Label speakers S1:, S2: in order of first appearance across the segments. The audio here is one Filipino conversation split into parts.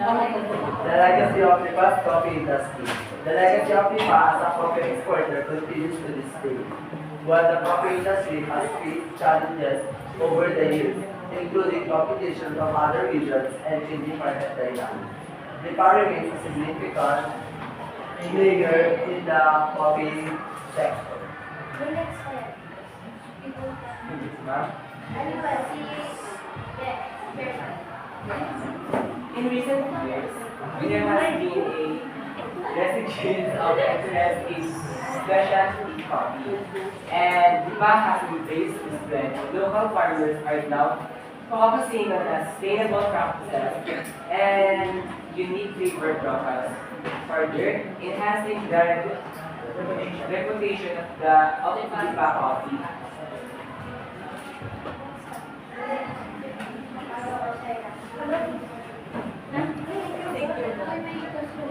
S1: The legacy of the past coffee industry. The legacy of Lipa as a coffee exporter continues to this day. While the coffee industry has faced challenges over the years, including competition from other regions and changing market dynamics, Lipa remains a significant player in the coffee sector. Ma'am?
S2: In recent years, there has been a resurgence of interest in specialty coffee, and Diba has embraced this trend. Local farmers are now focusing on sustainable practices and unique flavor profiles, further enhancing the reputation of Diba coffee.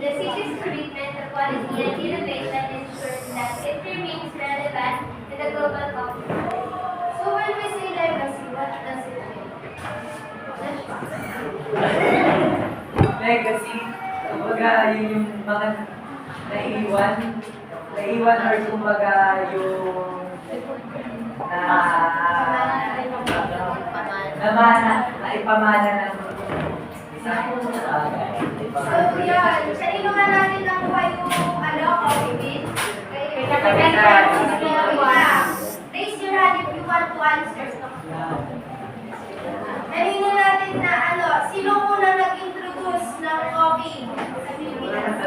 S3: The city's commitment to quality and innovation ensures that it remains relevant in the global coffee market. So when we say legacy, what does it mean?
S2: Legacy, kumbaga yun yung mga naiwan or kumbaga yung naipamana ng isang
S3: So yan, kanino nga natin nakuha yung coffee beans? Raise your hand if you want to answer. Kanino natin na sino unang nag-introduce ng coffee sa Pilipinas?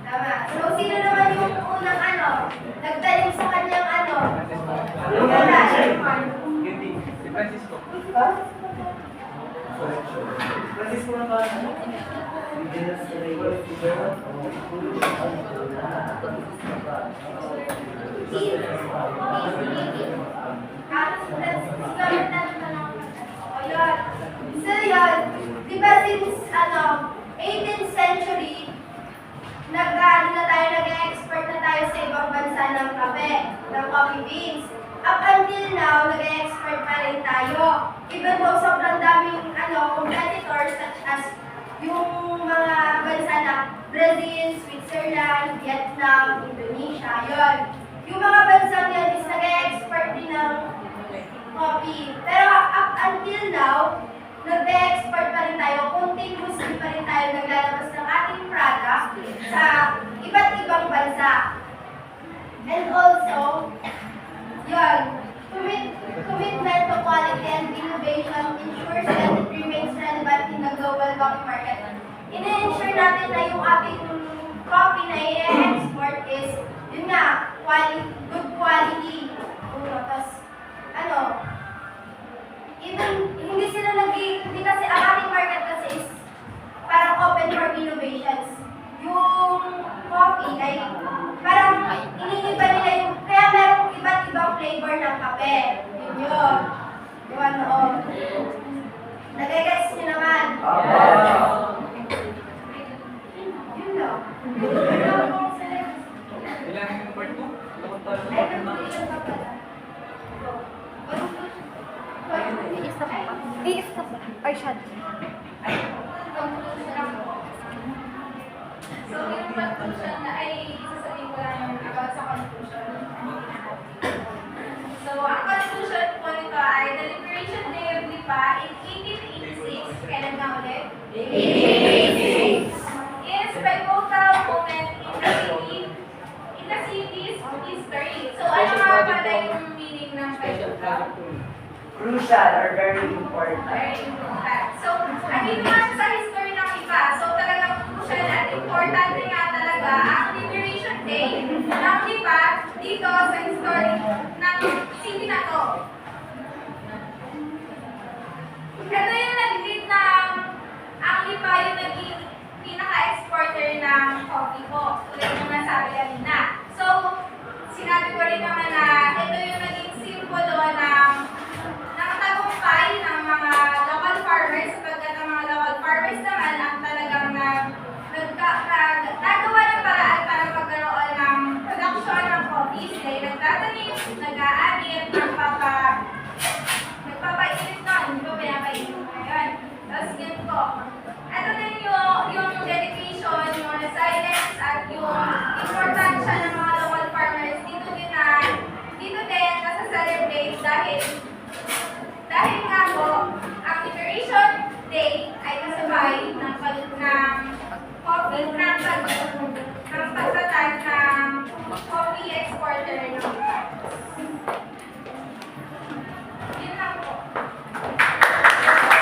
S3: Tama. So sino naman yung unang nagtanim sa kanyang
S2: Si Francisco.
S1: Francisco na ba?
S3: So yun, di ba since 18th century, nag-export na tayo sa ibang bansa ng kape, ng coffee beans. Up until now, nag-export pa rin tayo. Even though sobrang daming competitors such as yung mga bansa na Brazil, Switzerland, Vietnam, Indonesia, yun. Yung mga bansang yun is nag-export din ng coffee. Pero up until now, nag-export pa rin tayo, continuously pa rin tayo naglalabas ng ating product sa iba't ibang bansa. And also, yun, commitment to quality and innovation ensures that it remains relevant in the global coffee market. Ina-ensure natin na yung ating coffee na i-export is, yun nga, good quality. Tapos, even, hindi kasi ang ating market kasi is parang open for innovations. Yung coffee ay parang iniiba nila yung, kaya merong iba't ibang flavor ng kape. Yun. Yung nagagets nyo naman. Yun lang.
S2: Ilang yung part 2?
S3: Ay, conclusion pa pala.
S4: Iis ka ba? Ay, shot.
S3: Conclusion ako. So, yung conclusion na ay sasabihin ko lang yung about sa conclusion. So, ang conclusion po nito ay the Liberation Day of Lipa in 1886. Kailan nga ulit? 1886! Is pivotal moment in the city's history. So, ano nga pala yung meaning ng pivotal?
S1: Crucial or very important.
S3: Very important. So, andito nga siya sa history ng Lipa. So, talagang crucial at importante nga talaga ang Liberation Day ng Lipa dito sa history ng city na to. Ito yung nag-lead ng ang Lipa yung naging pinaka-exporter ng coffee po. Tulad yung nasabi kanina. So, sinabi ko rin naman na ito yung naging simbolo ng tagumpay ng mga local farmers, sapagkat ang mga local farmers naman ang talagang nagawa ng paraan para magkaroon ng production ng coffees. Dahil nagtatanim,